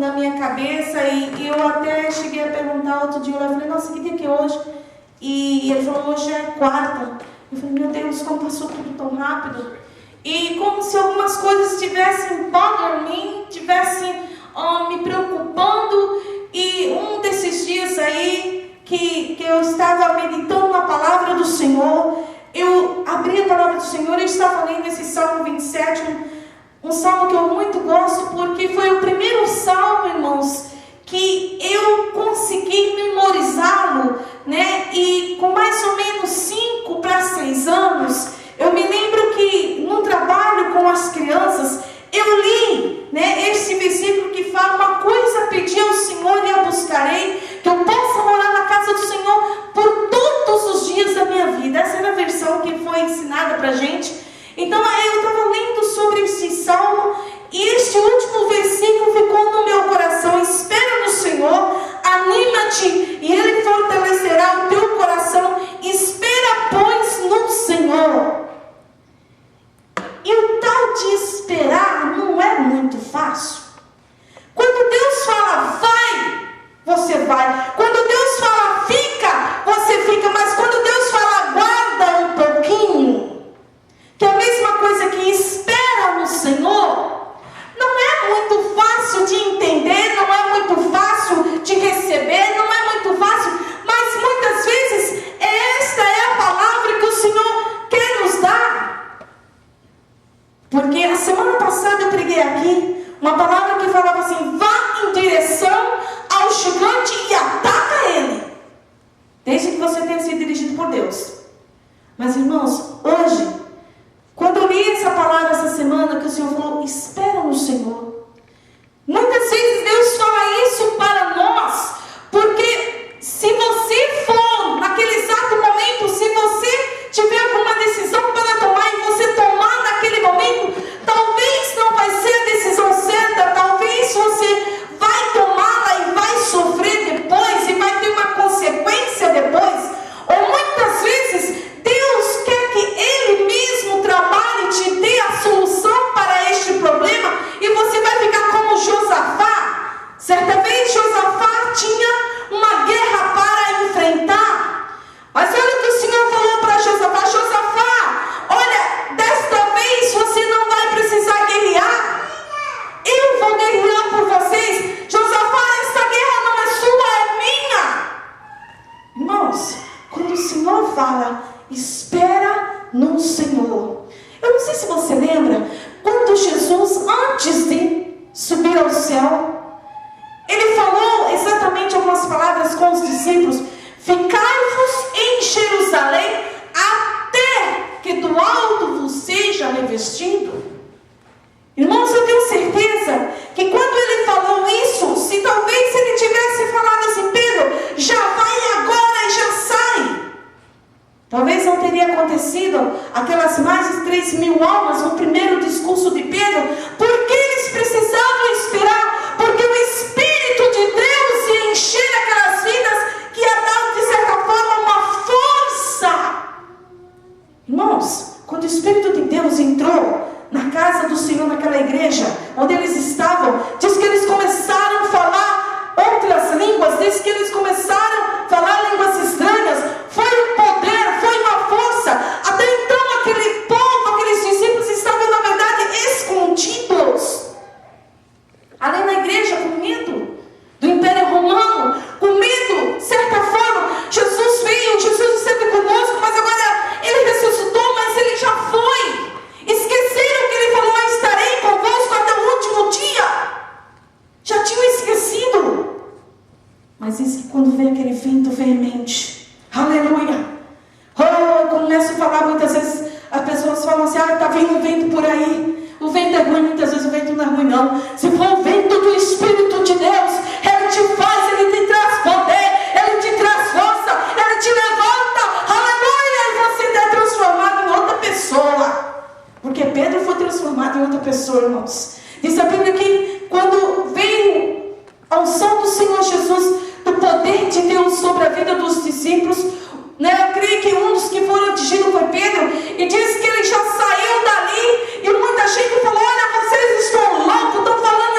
na minha cabeça, e eu até cheguei a perguntar outro dia, eu falei, nossa, que dia que é hoje? E ele falou, hoje é quarta. Eu falei, meu Deus, como passou tudo tão rápido. E como se algumas coisas tivessem bothering mim, tivessem me preocupando. E um desses dias aí, que eu estava meditando na palavra do Senhor, eu abri a palavra do Senhor e estava lendo esse Salmo 27, um salmo que eu muito gosto, porque foi o primeiro salmo, irmãos, que eu consegui memorizá-lo, né? E com mais ou menos 5 para 6 anos, eu me lembro que no trabalho com as crianças, eu li, né, esse versículo que fala, uma coisa pedi ao Senhor e a buscarei, que eu possa morar na casa do Senhor por todos os dias da minha vida. Essa era a versão que foi ensinada para a gente. Então eu estava lendo sobre esse salmo, e este último versículo ficou no meu coração. Espera no Senhor, anima-te e Ele fortalecerá o teu coração. Espera, pois, no Senhor. E o tal de esperar não é muito fácil. Quando Deus fala vai, você vai. Quando Deus fala fica, você fica. Mas quando Deus fala aguarda um pouquinho, que é a mesma coisa que espera no Senhor, não é muito fácil de entender, não é muito fácil de receber, não é muito fácil, mas muitas vezes esta é a palavra que o Senhor quer nos dar. Porque a semana passada eu preguei aqui uma palavra que falava assim, vá em direção ao gigante e ataca ele, desde que você tenha sido dirigido por Deus. Mas irmãos, hoje, quando eu li essa palavra essa semana, que o Senhor falou, espera no Senhor. Muitas vezes Deus fala isso para nós, porque se você for naquele exato momento, se você tiver alguma decisão para tomar e você tomar naquele momento, talvez não vai ser a decisão certa, talvez você vai tomá-la e vai sofrer depois, e vai ter uma consequência depois. Ou muitas vezes Deus quer que Ele mesmo trabalhe, te dê a solução para este problema, e você vai ficar como Josafá. Certa vez Josafá tinha uma guerra para enfrentar, mas olha o que o Senhor falou para Josafá: Josafá, olha, desta vez você não vai precisar guerrear, eu vou guerrear por vocês. Josafá, essa guerra não é sua, é minha. Irmãos, quando o Senhor fala, espera no Senhor. Eu não sei se você lembra, quando Jesus, antes de subir ao céu, Ele falou exatamente algumas palavras com os discípulos: ficai-vos em Jerusalém, até que do alto vos seja revestido. Irmãos, eu tenho certeza que quando Ele falou isso, se talvez Ele tivesse falado assim, Pedro, já vai agora e já sai, talvez não teria acontecido aquelas mais de 3.000 almas no primeiro discurso de Pedro, porque eles precisavam esperar, porque o Espírito de Deus ia encher aquelas vidas, que ia dar, de certa forma, uma força. Irmãos, quando o Espírito de Deus entrou na casa do Senhor, naquela igreja onde eles estavam, diz que eles começaram a falar outras línguas, diz que eles começaram a falar línguas estranhas. Foi um poder, foi uma força. Até então aquele povo, aqueles discípulos estavam na verdade escondidos ali na igreja, com medo do Império Romano, com medo, de certa forma. Jesus veio, Jesus esteve conosco, mas agora Ele ressuscitou, mas Ele já foi. Esqueceram que Ele falou, estarei convosco até o último dia. Já tinham esquecido. Mas diz que quando vem aquele vento veemente, aleluia, eu começo a falar, muitas vezes as pessoas falam assim, está vindo um vento por aí. O vento é ruim, muitas vezes o vento não é ruim não. Se for o vento do Espírito de Deus, Ele te faz, Ele te traz poder, Ele te traz força, Ele te levanta, aleluia, e você é transformado em outra pessoa. Porque Pedro foi transformado em outra pessoa, irmãos. Diz a Bíblia que quando veio a unção do Senhor Jesus, do poder de Deus sobre a vida dos discípulos, né? Eu creio que um dos que foram atingidos foi Pedro, e diz que ele já saiu dali, e muita gente falou, olha, vocês estão loucos, estão falando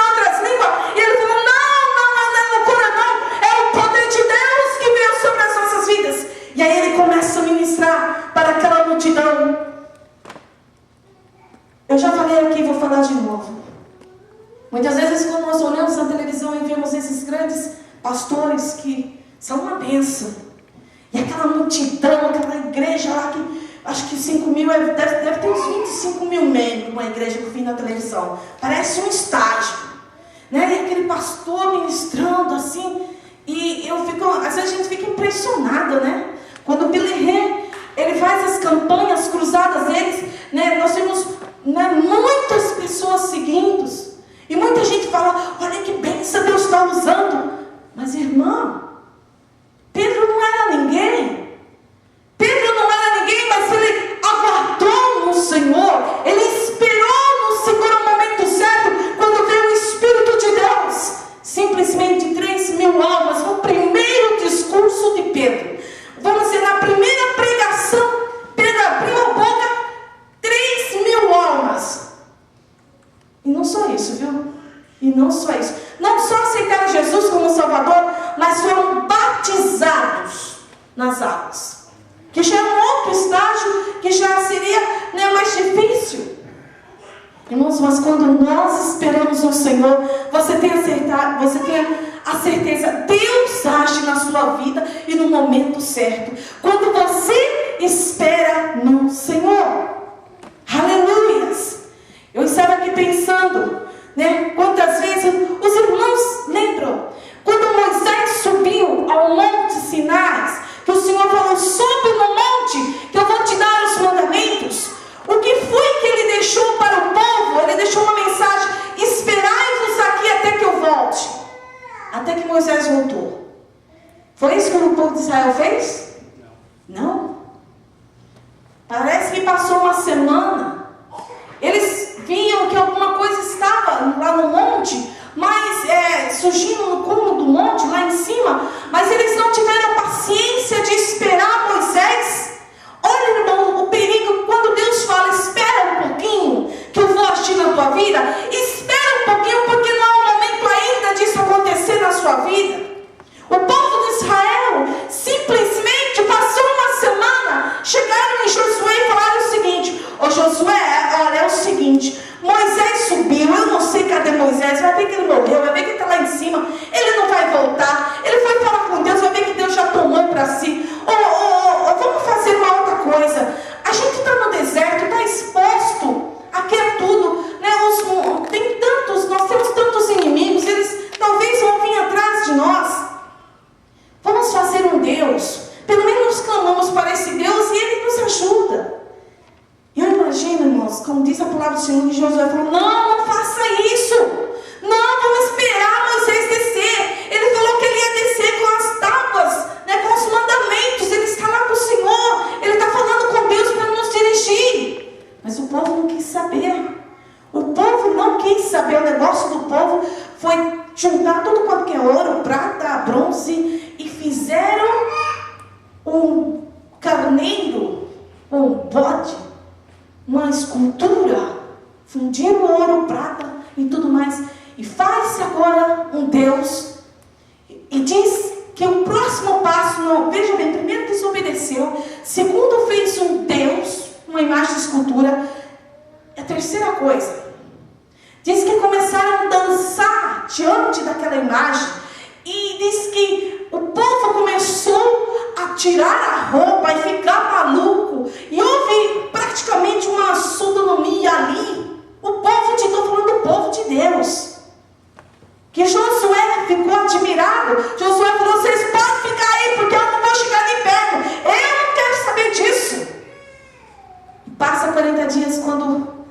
Muitas vezes, quando nós olhamos na televisão e vemos esses grandes pastores que são uma bênção, e aquela multidão, aquela igreja lá que acho que 5 mil, deve ter uns 25 mil membros uma igreja que eu vi na televisão. Parece um estágio, né? E aquele pastor ministrando assim, e eu fico, às vezes a gente fica impressionada, né? Quando o Billy Graham, ele faz as campanhas cruzadas deles, né? Nós temos, né, muitas pessoas seguindo, e muita gente fala, olha que bênção Deus está usando. Mas irmã, Pedro não era ninguém. Pedro não era ninguém, mas ele aguardou no Senhor. Ele esperou no Senhor o momento certo, quando veio o Espírito de Deus. Simplesmente 3.000 almas no primeiro discurso de Pedro. Vamos dizer, na primeira pregação, Pedro abriu a boca, 3.000 almas. E não só isso, viu? E não só isso. Não só aceitaram Jesus como Salvador, mas foram batizados nas águas. Que já é um outro estágio, que já seria, né, mais difícil. Irmãos, mas quando nós esperamos no Senhor, você tem a certeza, Deus age na sua vida e no momento certo. Quando você espera no Senhor. Aleluias! Eu estava aqui pensando, né, quantas vezes os irmãos lembram, quando Moisés subiu ao Monte Sinai, que o Senhor falou, sobe no monte, que eu vou te dar os mandamentos. O que foi que ele deixou para o povo? Ele deixou uma mensagem, esperai-vos aqui até que eu volte. Até que Moisés voltou. Foi isso que o povo de Israel fez? Não. Parece que passou uma semana. Eles viam que alguma coisa estava lá no monte, mas surgindo no cume do monte, lá em cima, mas eles não tiveram paciência de esperar Moisés. Olha, irmão, o perigo quando Deus fala, espera um pouquinho, que eu vou agir na tua vida. Espera um pouquinho, porque não é o momento ainda disso acontecer na sua vida. O povo de Israel simplesmente passou uma semana, chegaram em Josué e falaram o seguinte, ô Josué, olha, é o seguinte, Moisés subiu, eu não sei cadê Moisés, vai ver que ele morreu, vai ver que ele está lá em cima, ele não vai voltar, ele foi falar com Deus, vai ver que Deus já tomou para si. Vamos fazer uma outra coisa, a gente está no deserto, está exposto, aqui é tudo, né? Nós temos tantos inimigos, eles talvez vão vir atrás de nós. Vamos fazer um Deus, pelo menos clamamos para esse Deus e Ele nos ajuda. Eu imagino, irmãos, como diz a palavra do Senhor, que Josué falou, não faça isso, não, vamos esperar Moisés descer. Ele falou que ele ia descer com as tábuas, né, com os mandamentos, ele está lá com o Senhor, ele está falando com Deus para nos dirigir. Mas o povo não quis saber. O povo não quis saber, o negócio do povo foi juntar tudo quanto que é ouro, prata, bronze, e fizeram um carneiro, um bode, uma escultura, fundiram ouro, prata e tudo mais, e faz-se agora um Deus, e diz que o próximo passo, não, veja bem, primeiro desobedeceu, segundo fez um Deus, uma imagem de escultura, a terceira coisa, diz que começaram a dançar diante daquela imagem, e diz que o povo começou a tirar a roupa e ficar maluco, e houve praticamente uma sodomia ali. O povo, estou falando do povo de Deus, que Josué ficou admirado. Josué falou, vocês podem ficar aí, porque eu não vou chegar nem perto, eu não quero saber disso. Passa 40 dias, quando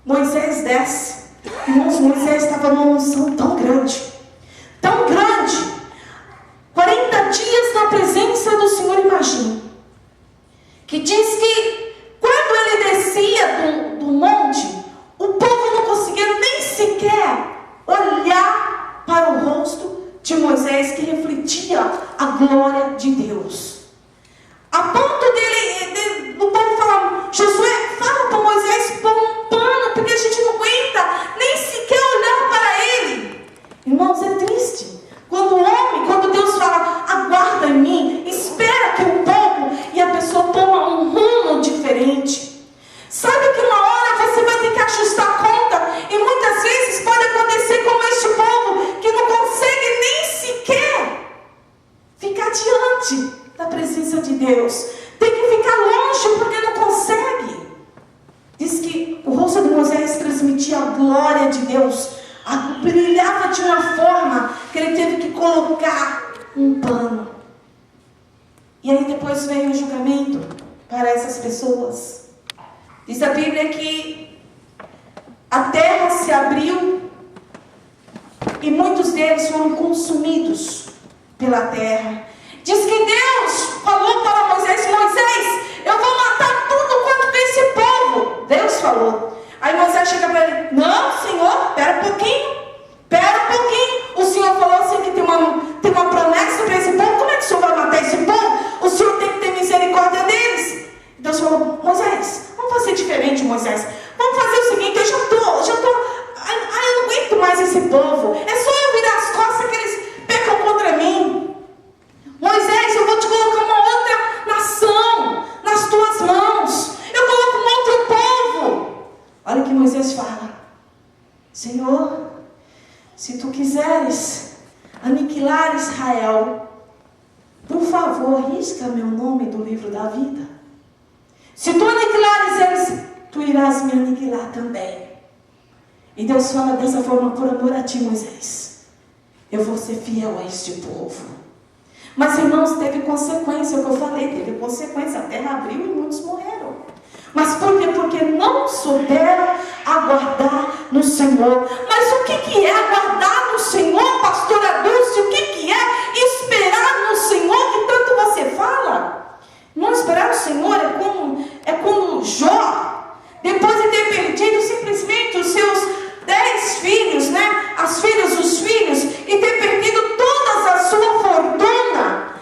Moisés desce, irmãos, Moisés estava numa unção tão grande, 40 dias na presença do Senhor, imagina, que diz que quando ele descia do monte, o povo não conseguia nem sequer olhar para o rosto de Moisés, que refletia a glória de Deus, a ponto do povo falar, Josué, fala para Moisés pôr um pano, porque a gente não aguenta nem sequer olhar para ele. Irmãos, é triste quando Deus fala, aguarda em mim, espera que um pouco, e a pessoa toma um rumo diferente. Sabe que uma hora você vai ter que ajustar a conta, e muitas vezes pode Deus. Tem que ficar longe porque não consegue. Diz que o rosto de Moisés transmitia a glória de Deus. Brilhava de uma forma que ele teve que colocar um pano. E aí depois veio o julgamento para essas pessoas. Diz a Bíblia que a terra se abriu e muitos deles foram consumidos pela terra. Diz que Deus falou para Moisés: Moisés, eu vou matar tudo quanto desse povo. Deus falou. Aí Moisés chega para ele: não, Senhor, espera um pouquinho. O Senhor falou assim que tem uma promessa para esse povo. Como é que o Senhor vai matar esse povo? O Senhor tem que ter misericórdia deles. Deus falou: Moisés, vamos fazer diferente, Moisés. Vamos fazer o seguinte, eu não aguento mais esse povo. É só eu virar as costas que eles pecam contra mim. Moisés, eu vou te colocar uma outra nação nas tuas mãos. Eu coloco um outro povo. Olha o que Moisés fala: Senhor, se tu quiseres aniquilar Israel, por favor, risca meu nome do livro da vida. Se tu aniquilares eles, tu irás me aniquilar também. E Deus fala dessa forma: por amor a ti, Moisés, eu vou ser fiel a este povo. Mas, irmãos, teve consequência, o que eu falei, teve consequência. A terra abriu e muitos morreram. Mas por quê? Porque não souberam aguardar no Senhor. Mas o que é aguardar no Senhor, pastora Dulce? O que é esperar no Senhor que tanto você fala? Não esperar no Senhor é como Jó, depois de ter perdido simplesmente os seus 10 filhos, né? As filhas dos filhos, e ter perdido toda a sua fortuna,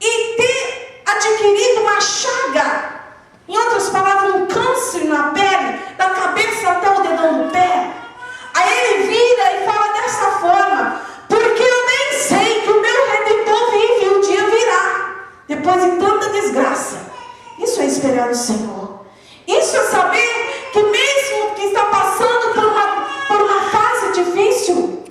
e ter adquirido uma chaga, em outras palavras, um câncer na pele, da cabeça até o dedão do pé. Aí ele vira e fala dessa forma: porque eu nem sei que o meu Redentor vive e um dia virá, depois de tanta desgraça. Isso é esperar no Senhor. Isso é saber que mesmo que está passando por uma fase difícil,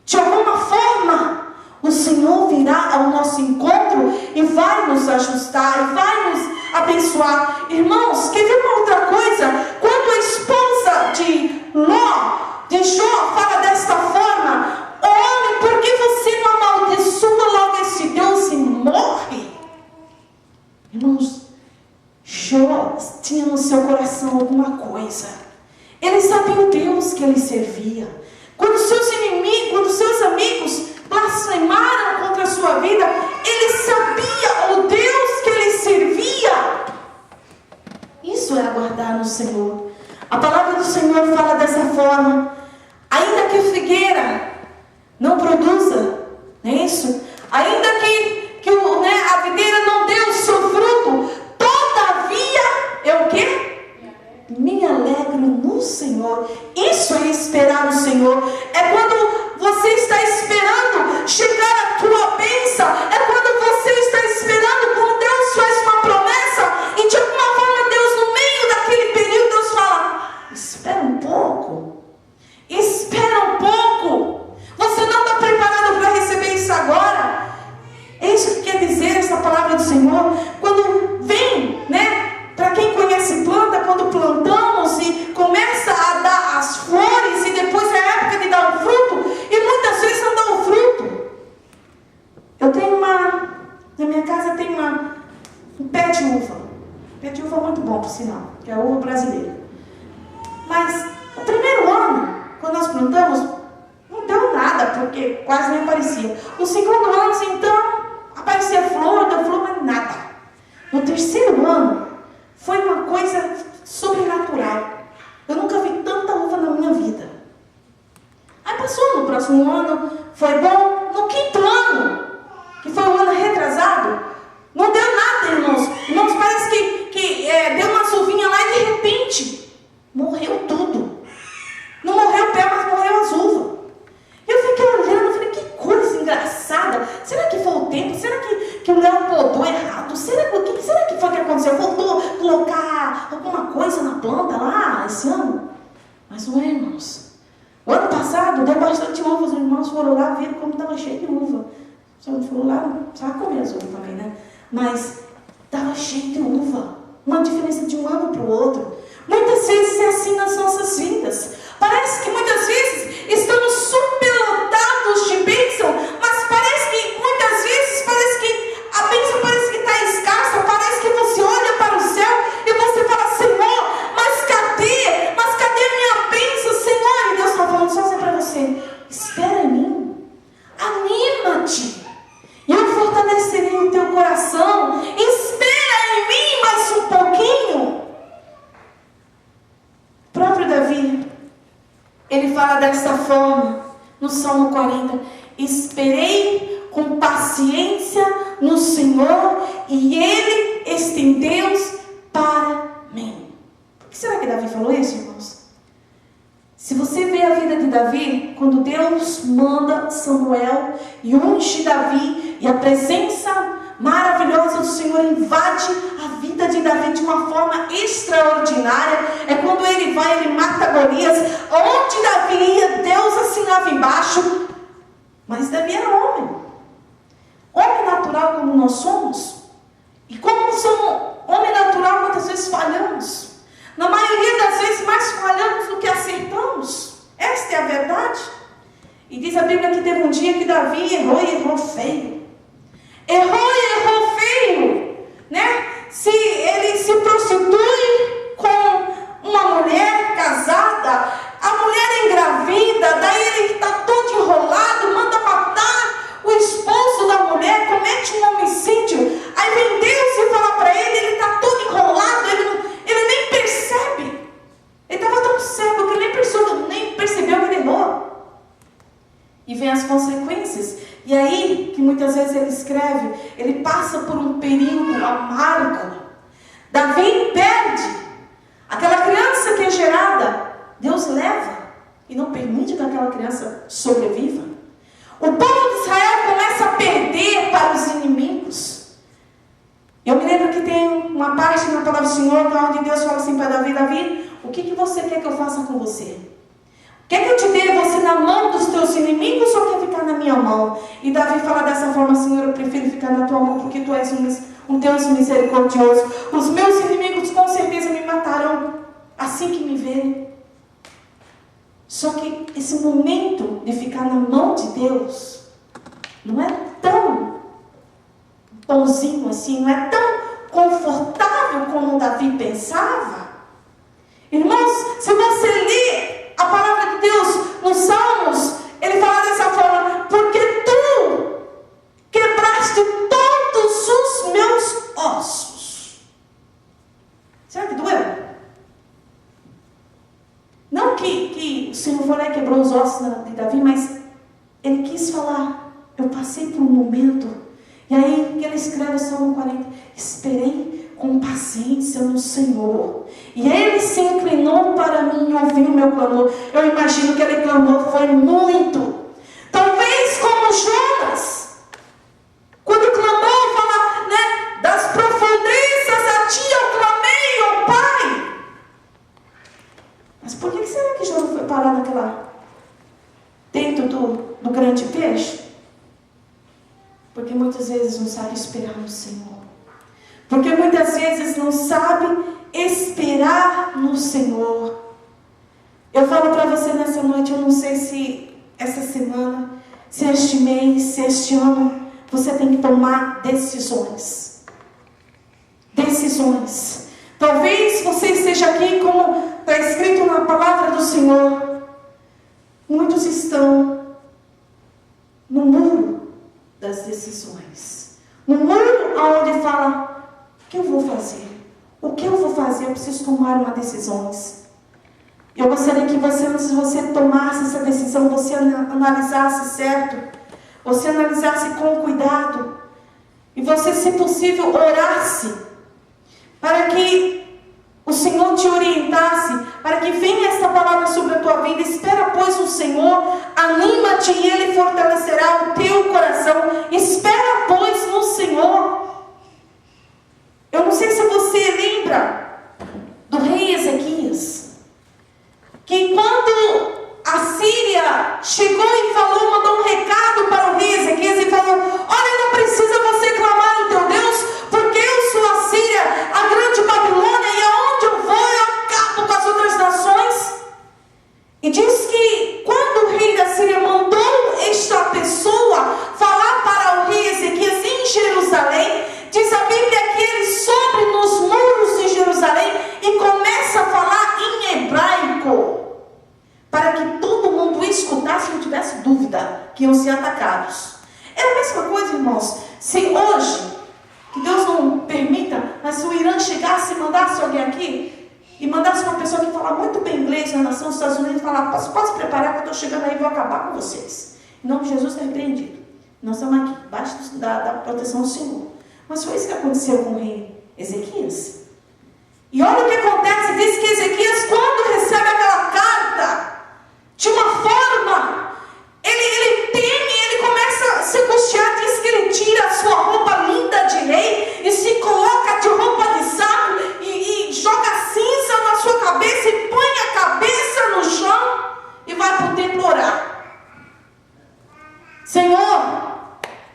de alguma forma, o Senhor virá ao nosso encontro e vai nos ajustar, e vai nos abençoar. Irmãos, quer ver uma outra coisa? Quando a esposa de Jó fala desta forma: homem, por que você não amaldiçoa logo esse Deus e morre? Irmãos, Jó tinha no seu coração alguma coisa. Ele sabia o Deus que ele servia. Quando seus inimigos, quando seus amigos blasfemaram contra a sua vida, ele sabia o Deus que ele servia. Isso é aguardar no Senhor. A palavra do Senhor fala dessa forma: ainda que a figueira não produza, não é isso? Ainda que a videira não dê o seu fruto, todavia é o quê? Me alegro no Senhor. Isso é esperar no Senhor. É quando você está esperando chegar a tua bênção. É quando você está esperando, quando Deus faz uma promessa, e de alguma forma Deus, no meio daquele período, Deus fala: espera um pouco. Espera um pouco. Você não está preparado para receber isso agora? É isso que quer dizer essa palavra do Senhor. Quando vem, né? Para quem conhece planta, quando plantamos e começa a dar as flores, e depois é a época de dar o fruto, e muitas vezes não dá o fruto. Eu tenho na minha casa tem um pé de uva. Pé de uva muito bom, por sinal, que é a uva brasileira. Mas o primeiro ano, quando nós plantamos, não deu nada, porque quase nem aparecia. O segundo ano, então, aparecia flor, deu flor, mas nada. No terceiro ano, foi uma coisa sobrenatural. Eu nunca vi tanta uva na minha vida. Aí passou, no próximo ano foi bom. No quinto ano, que foi um ano retrasado, não deu nada, irmãos. Irmãos, parece que deu uma uvinha lá e de repente morreu tudo. Não morreu o pé, mas morreu as uvas. Eu fiquei olhando, falei: que coisa engraçada. Será que foi o tempo? Será que o Léo podou errado? O que será que foi que aconteceu? Faltou colocar alguma coisa na planta lá esse ano? Mas não é, irmãos. O ano passado deu bastante uva. Os irmãos foram lá, viram como estava cheio de uva. Só não foram lá, precisava comer as uvas também, né? Mas estava cheio de uva. Uma diferença de um ano para o outro. Muitas vezes é assim nas nossas vidas. Parece que muitas vezes estamos superlotados de bênção, mas parece que muitas vezes a bênção parece que está escassa. Parece que você olha para o céu e você fala: Senhor, mas cadê? Mas cadê a minha bênção, Senhor? E Deus está falando só assim para você: espera em mim, anima-te, e eu fortalecerei o teu coração. Espera em mim mais um pouquinho. O próprio Davi, ele fala dessa forma no Salmo 40: esperei com paciência no Senhor, e Ele estendeu-se para mim. Por que será que Davi falou isso, irmãos? Se você vê a vida de Davi, quando Deus manda Samuel e unge Davi, e a presença maravilhosa do Senhor invade a vida de Davi de uma forma extraordinária, é quando ele vai, ele mata Golias. Onde Davi ia, Deus assinava embaixo. Mas Davi era homem natural como nós somos, e como somos homem natural, muitas vezes falhamos. Na maioria das vezes mais falhamos do que acertamos. Esta é a verdade. E diz a Bíblia que teve um dia que Davi errou e errou feio. Errou feio, né? Se ele se prostitui com uma mulher casada, a mulher engravida, daí ele está todo enrolado, manda matar o esposo da mulher, comete um homicídio. Aí vem Deus e fala para ele está todo enrolado, ele nem percebe. Ele estava tão cego que ele nem percebeu que ele errou. E vem as consequências. E aí, que muitas vezes ele escreve, ele passa por um período amargo. Davi perde. Aquela criança que é gerada, Deus leva e não permite que aquela criança sobreviva. O povo de Israel começa a perder para os inimigos. Eu me lembro que tem uma parte na palavra do Senhor, onde Deus fala assim para Davi: Davi, o que você quer que eu faça com você? Quer que eu te dê você na mão dos teus inimigos, ou quer ficar na minha mão? E Davi fala dessa forma: Senhor, eu prefiro ficar na tua mão, porque tu és um Deus misericordioso. Os meus inimigos com certeza me matarão assim que me verem. Só que esse momento de ficar na mão de Deus não é tão bonzinho assim, não é tão confortável como Davi pensava. Irmãos, se você lê a palavra de Deus nos Salmos, ele fala dessa forma: porque tu quebraste todos os meus ossos. Será que doeu? Não que o Senhor foi lá e quebrou os ossos de Davi, mas ele quis falar: eu passei por um momento. E aí ele escreve o Salmo 40: esperei com paciência no Senhor, e Ele se inclinou para mim e ouviu o meu clamor. Eu imagino que ele clamou foi muito. Talvez como Jonas, quando clamou, fala, né, das profundezas a ti eu clamei, ó Pai. Mas por que será que Jonas foi parar dentro do grande peixe? Porque muitas vezes não sabe esperar no Senhor. Porque muitas vezes não sabe esperar no Senhor. Eu falo para você nessa noite, eu não sei se essa semana, se este mês, se este ano, você tem que tomar decisões. Decisões. Talvez você esteja aqui, como está escrito na palavra do Senhor. Muitos estão no muro das decisões. No muro onde fala: o que eu vou fazer? O que eu vou fazer? Eu preciso tomar uma decisão. Eu gostaria que você, antes de você tomasse essa decisão, você analisasse certo. Você analisasse com cuidado. E você, se possível, orasse. Para que o Senhor te orientasse. Para que venha esta palavra sobre a tua vida. Espera, pois, o Senhor. Anima-te e Ele fortalecerá o teu coração. Espera, pois, no Senhor. Eu não sei se você lembra do rei Ezequias, que quando a Síria chegou e falou, mandou um recado para o rei Ezequias e falou: olha, não precisa você clamar o teu Deus, porque eu sou a que iam ser atacados. É a mesma coisa, irmãos, se hoje, que Deus não permita, mas se o Irã chegasse e mandasse alguém aqui, e mandasse uma pessoa que fala muito bem inglês na nação dos Estados Unidos, e falar, pode se preparar que eu estou chegando aí e vou acabar com vocês. Em nome de Jesus está repreendido. Nós estamos aqui, debaixo da proteção do Senhor. Mas foi isso que aconteceu com o rei Ezequias. E olha o que acontece, diz que Ezequias, quando recebe aquela carta, de uma forma, ele teme, ele começa a se angustiar, diz que ele tira a sua roupa linda de rei, e se coloca de roupa de saco, e joga cinza na sua cabeça, e põe a cabeça no chão, e vai para o templo orar. Senhor,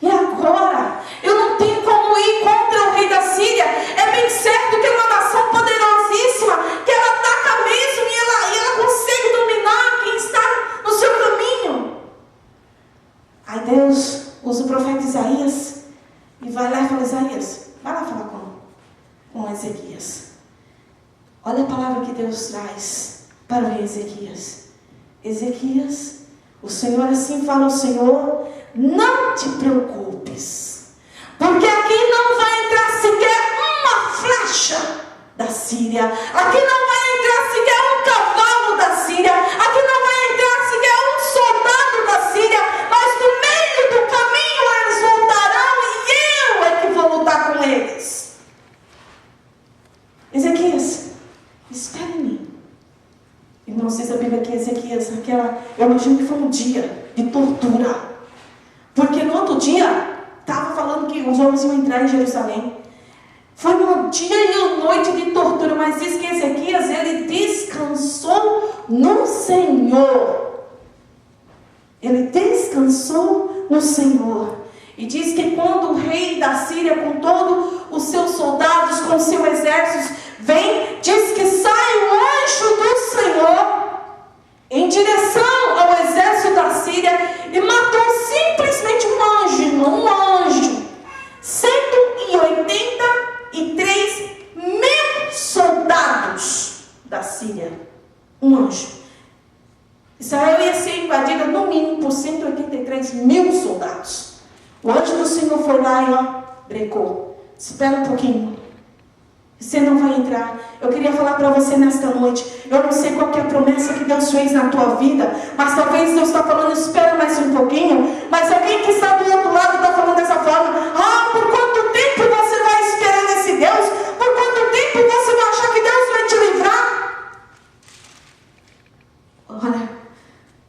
e agora? Eu não tenho como ir contra o rei da Síria. É bem certo que é uma nação poderosíssima, que ela ataca mesmo e ela consegue dominar quem está no seu caminho. Aí Deus usa o profeta Isaías e vai lá e fala, Isaías, vai lá falar com Ezequias. Olha a palavra que Deus traz para o rei Ezequias. Ezequias, o Senhor assim fala ao Senhor, não te preocupes, porque aqui não vai entrar sequer uma flecha da Síria, aqui não vai entrar sequer um cavalo da Síria, aqui não vai entrar sequer um soldado da Síria, mas no meio do caminho eles voltarão e eu é que vou lutar com eles. Ezequias, espere em mim. Irmãos, diz a Bíblia que Ezequias, eu imagino que foi um dia de tortura. Porque no outro dia, estava falando que os homens iam entrar em Jerusalém. Foi um dia e uma noite de tortura, mas diz que Ezequias, ele descansou no Senhor. Ele descansou no Senhor. E diz que quando o rei da Síria, com todos os seus soldados, com o seu exército, vem, diz que sai o anjo do Senhor em direção ao exército da Síria e matou simplesmente um anjo, 183 mil soldados da Síria, um anjo. Israel ia ser invadida no mínimo por 183 mil soldados. O anjo do Senhor foi lá e brecou. Espera um pouquinho. Você não vai entrar. Eu queria falar para você nesta noite. Eu não sei qual que é a promessa que Deus fez na tua vida, mas talvez Deus está falando, espera mais um pouquinho. Mas alguém que está do outro lado está falando dessa forma. Por quanto tempo você vai esperar nesse Deus? Por quanto tempo você vai achar que Deus vai te livrar? Olha,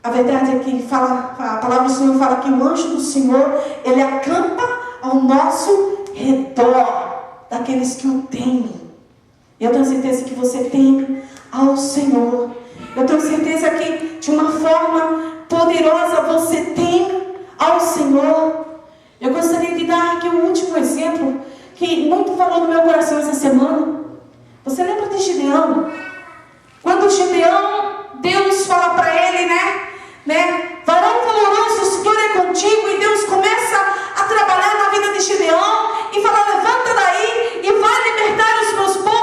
a verdade é que a palavra do Senhor fala que o anjo do Senhor, ele acampa ao nosso redor daqueles que o temem. Eu tenho certeza que você teme ao Senhor. Eu tenho certeza que de uma forma poderosa você teme ao Senhor. Eu gostaria de dar aqui um último exemplo que muito falou no meu coração essa semana. Você lembra de Gideão? Quando Gideão, Deus fala para ele, varão valoroso, o Senhor é contigo, e Deus começa a trabalhar na vida de Gideão e fala, levanta daí e vai libertar os meus povos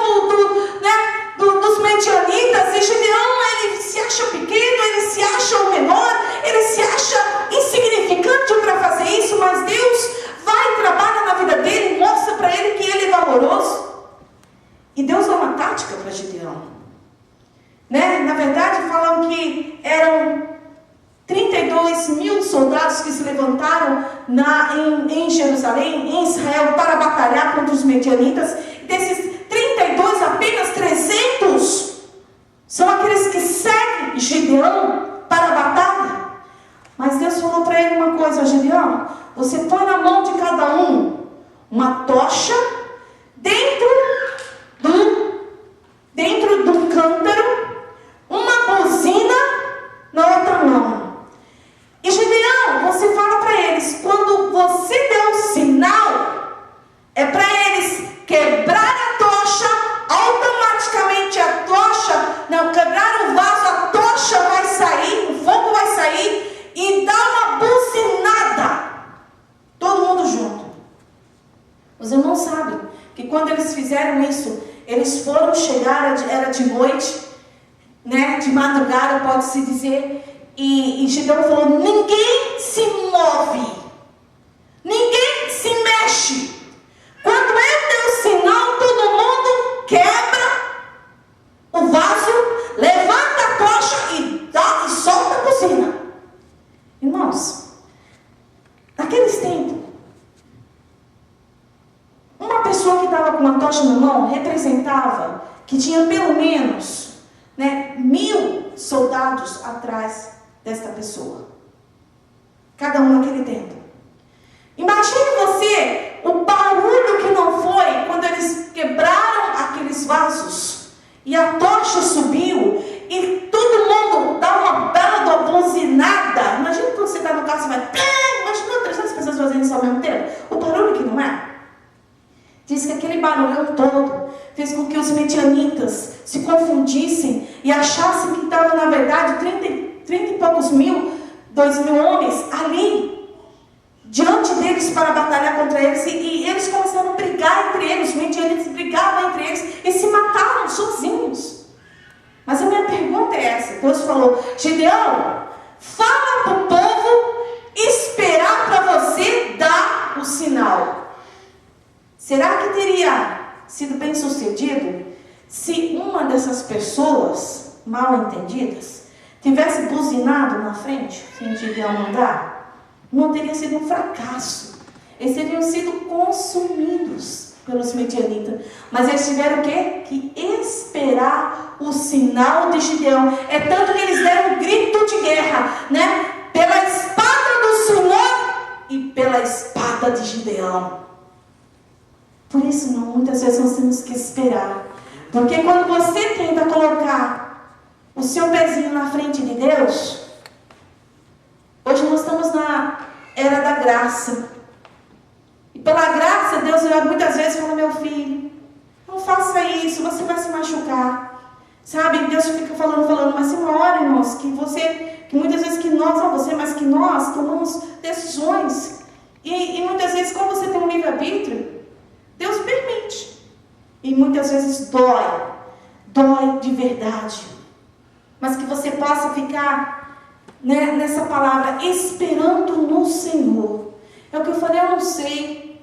dos medianitas. E Gideão, ele se acha pequeno, ele se acha o menor, ele se acha insignificante para fazer isso, mas Deus vai e trabalha na vida dele e mostra para ele que ele é valoroso. E Deus dá uma tática para Gideão. Na verdade, falam que eram 32 mil soldados que se levantaram em Jerusalém, em Israel, para batalhar contra os medianitas. Desses 32, apenas 300 são aqueles que seguem Gideão para a batalha. Mas Deus falou para ele uma coisa, Gideão, você põe na mão de cada um uma tocha dentro do cântaro, uma buzina na outra mão. E Gideão, você fala para eles, quando você der o sinal, é para eles quebrar a tocha, automaticamente a tocha, quebrar o vaso, a tocha vai sair, o fogo vai sair e dá uma buzinada. Todo mundo junto. Os irmãos sabem que quando eles fizeram isso, eles foram chegar, era de noite, de madrugada, pode-se dizer. E Gideão falou, ninguém se Irmãos, naqueles tempos, uma pessoa que estava com uma tocha na mão representava que tinha pelo menos 1000 soldados atrás desta pessoa. Cada um naquele tempo. Imagine você o barulho que não foi quando eles quebraram aqueles vasos e a tocha subiu e todo mundo dá uma bela buzinada. Imagina quando você está no carro, você vai... Imagina 300 pessoas fazendo isso ao mesmo tempo. O barulho que não é. Diz que aquele barulhão todo fez com que os medianitas se confundissem e achassem que estavam, na verdade, 30 e poucos mil, 2.000 homens ali, diante deles para batalhar contra eles. E eles começaram a brigar entre eles, os medianitas brigavam entre eles e se mataram sozinhos. Mas a minha pergunta é essa. Deus falou: Gideão, fala para o povo esperar para você dar o sinal. Será que teria sido bem sucedido se uma dessas pessoas mal entendidas tivesse buzinado na frente, sem Gideão mandar? Não teria sido um fracasso. Eles teriam sido consumidos pelos medianitas. Mas eles tiveram o quê? Que esperar o sinal de Gideão. É tanto que eles deram um grito de guerra, pela espada do Senhor e pela espada de Gideão. Por isso, muitas vezes nós temos que esperar. Porque quando você tenta colocar o seu pezinho na frente de Deus, hoje nós estamos na era da graça. E pela graça, Deus muitas vezes fala: meu filho, não faça isso, você vai se machucar. Sabe, Deus fica falando, mas tem uma hora, irmãos, que muitas vezes que nós, não você, mas que nós tomamos decisões. E muitas vezes, como você tem um livre-arbítrio, Deus permite. E muitas vezes dói de verdade. Mas que você possa ficar nessa palavra, esperando no Senhor. É o que eu falei, eu não sei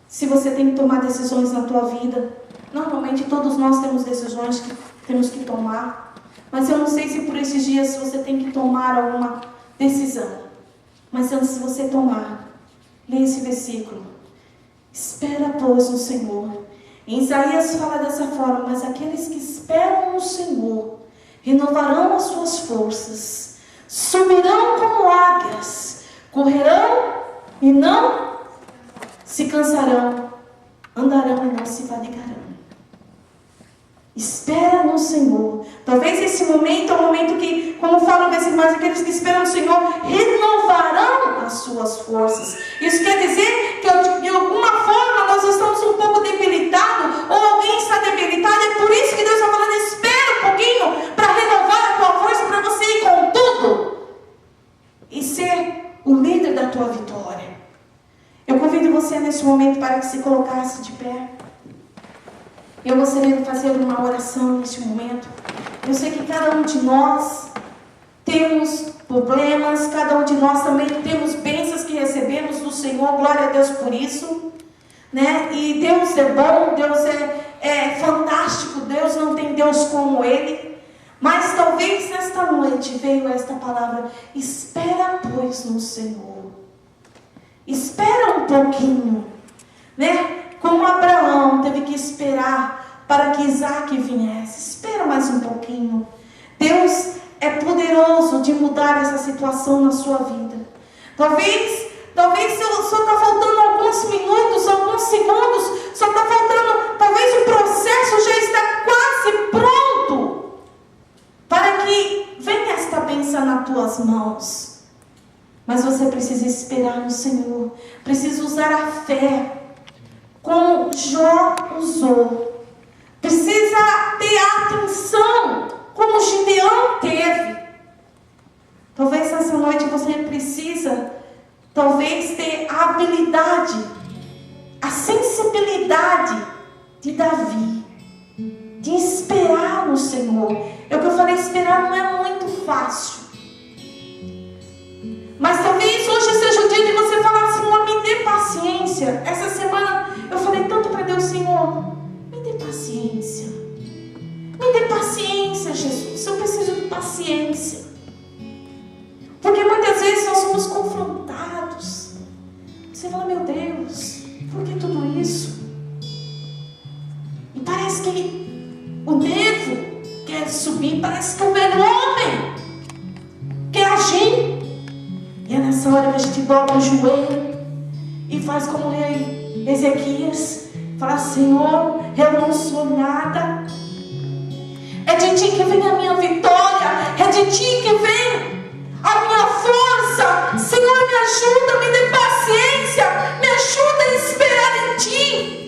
se você tem que tomar decisões na tua vida. Normalmente todos nós temos decisões que temos que tomar. Mas eu não sei se por esses dias você tem que tomar alguma decisão. Mas antes de você tomar, leia esse versículo. Espera, pois, no Senhor. Em Isaías fala dessa forma: mas aqueles que esperam no Senhor renovarão as suas forças, subirão como águias, correrão e não se cansarão, andarão e não se fadigarão. Espera no Senhor. Talvez esse momento é um momento que, como fala o versículo, mas aqueles que esperam no Senhor renovarão as suas forças. Isso quer dizer que de alguma forma nós estamos um pouco debilitados, ou alguém está debilitado. É por isso que Deus está falando: espera um pouquinho para renovar a tua força, para você ir com tudo e ser o líder da tua vitória. Eu convido você nesse momento para que se colocasse de pé. Eu gostaria de fazer uma oração neste momento. Eu sei que cada um de nós temos problemas, cada um de nós também temos bênçãos que recebemos do Senhor, glória a Deus por isso, E Deus é bom, Deus é fantástico, Deus não tem Deus como Ele. Mas talvez nesta noite veio esta palavra: espera, pois, no Senhor. Espera um pouquinho, Como Abraão teve que esperar para que Isaac viesse. Espera mais um pouquinho. Deus é poderoso de mudar essa situação na sua vida. Talvez só está faltando alguns minutos, alguns segundos, só está faltando, talvez o processo já está quase pronto para que venha esta bênção nas tuas mãos. Mas você precisa esperar no Senhor, precisa usar a fé, como Jó usou. Precisa ter atenção, como Gideão teve. Talvez nessa noite você precisa, ter a habilidade, a sensibilidade de Davi, de esperar no Senhor. É o que eu falei, esperar não é muito fácil. Mas talvez hoje seja o dia de você falar: Senhor, me dê paciência. Essa semana eu falei tanto para Deus: Senhor, me dê paciência. Me dê paciência, Jesus. Eu preciso de paciência. Porque muitas vezes nós somos confrontados nessa hora que a gente dobra o joelho e faz como o rei Ezequias, fala: Senhor, eu não sou nada, é de ti que vem a minha vitória, é de ti que vem a minha força. Senhor, me ajuda, me dê paciência, me ajuda a esperar em ti.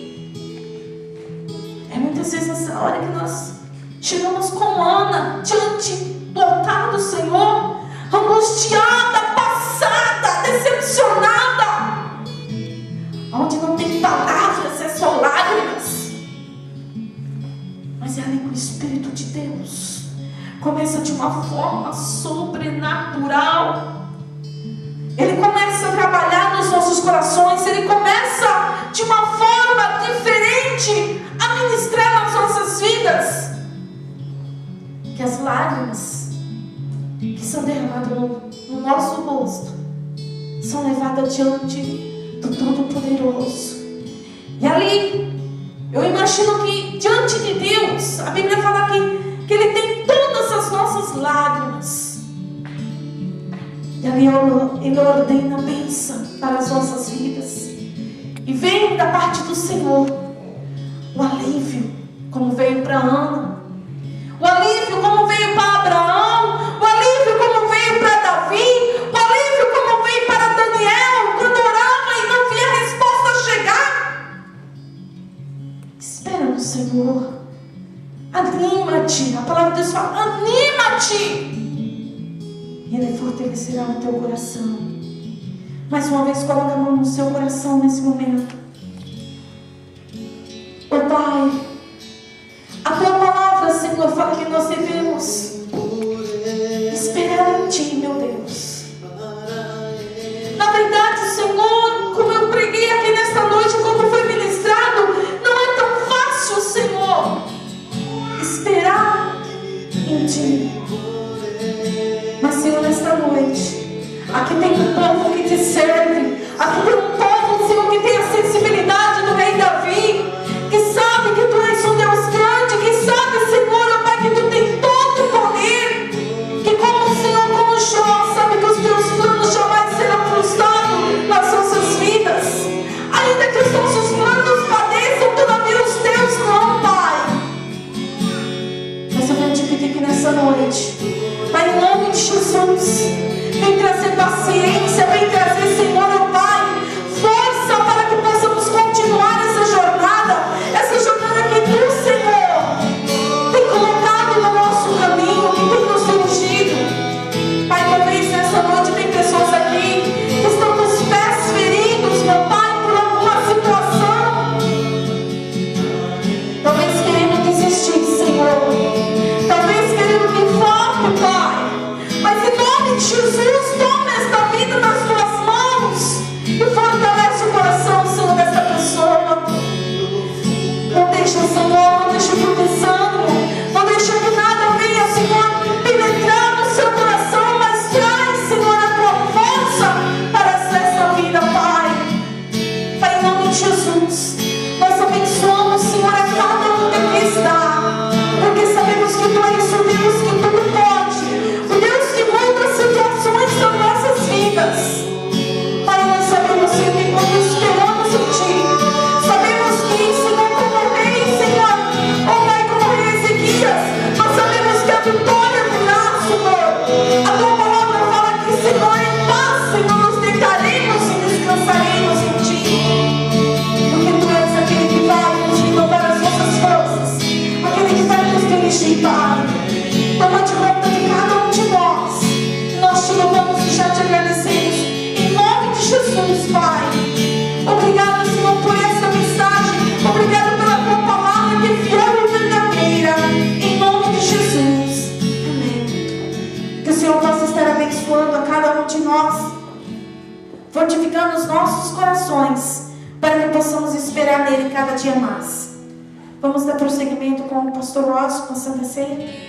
É muitas vezes nessa hora que nós chegamos como Ana diante do altar do Senhor, angustiada, passada, decepcionada, onde não tem palavras, é só lágrimas. Mas é ali que o Espírito de Deus começa de uma forma sobrenatural. Ele começa a trabalhar nos nossos corações, ele começa de uma forma diferente a ministrar nas nossas vidas. Que as lágrimas que são derramadas no nosso rosto são levadas diante do Todo-Poderoso. E ali, eu imagino que diante de Deus, a Bíblia fala que Ele tem todas as nossas lágrimas. E ali Ele ordena a bênção para as nossas vidas. E vem da parte do Senhor o alívio, como veio para Ana. O alívio como veio para Abraão, o alívio como veio para Davi, o alívio como veio para Daniel, quando orava e não via a resposta chegar. Espera no Senhor, anima-te, a palavra de Deus fala: anima-te, e Ele fortalecerá o teu coração. Mais uma vez, coloca a mão no seu coração nesse momento. Ô Pai, a tua palavra, Senhor, fala que nós devemos esperar em ti, meu Deus. Na verdade, Senhor, como eu preguei aqui nesta noite, como foi ministrado, não é tão fácil, Senhor, esperar em ti. Mas, Senhor, nesta noite, aqui tem um povo que te serve, aqui tem um povo, Senhor, que tem a sensibilidade do rei Davi, que sabe que tu és um Deus grande, que sabe, Senhor, ó Pai, que tu tens todo o poder, que como o Senhor, como Jó, sabe que os teus planos jamais serão frustrados nas nossas vidas, ainda que os nossos planos padeçam, todavia os teus não, Pai. Mas eu venho te pedir que nessa noite, Pai, em nome de Jesus, vem trazer paciência, vem trazer, Senhor, ó Pai, força para que possamos continuar essa jornada que tu, Senhor, tem colocado no nosso caminho, que tem nos dirigido. Pai, talvez nessa noite tem pessoas aqui que estão com os pés feridos, meu Pai, por alguma situação, talvez querendo desistir, Senhor, talvez querendo que volte, Pai, mas em nome de Jesus, toma esta vida nas tuas mãos e fortalece o coração, Senhor, dessa pessoa. Não deixa, Senhor, não deixa o desânimo, não deixa que nada venha, Senhor, penetrar no seu coração, mas traz, Senhor, a tua força para essa vida, Pai. Pai, em nome de Jesus, nós abençoamos, Senhor, a cada um que aqui está, porque sabemos que tu és o Deus que tudo pode, o Deus que muda situações das nossas vidas. Pai, nós sabemos, Senhor, que quando esperamos em ti, sabemos que, Senhor, nós sabemos que a vitória virá, Senhor. A tua palavra fala que, Senhor, em paz, Senhor, nos deitaremos e descansaremos em ti, porque tu és aquele que vai nos renovar as nossas forças, aquele que vai nos dirigir, Pai. Toma de conta de cada um de nós, nós te louvamos e já te agradecemos em nome de Jesus, Pai. Obrigado, Senhor, por essa mensagem, obrigado pela tua palavra que é fiel e verdadeira, em nome de Jesus, amém. Que o Senhor possa estar abençoando a cada um de nós, fortificando os nossos corações, para que possamos esperar nele cada dia mais. Vamos dar prosseguimento com o pastor Ross, com a Santa Ceia.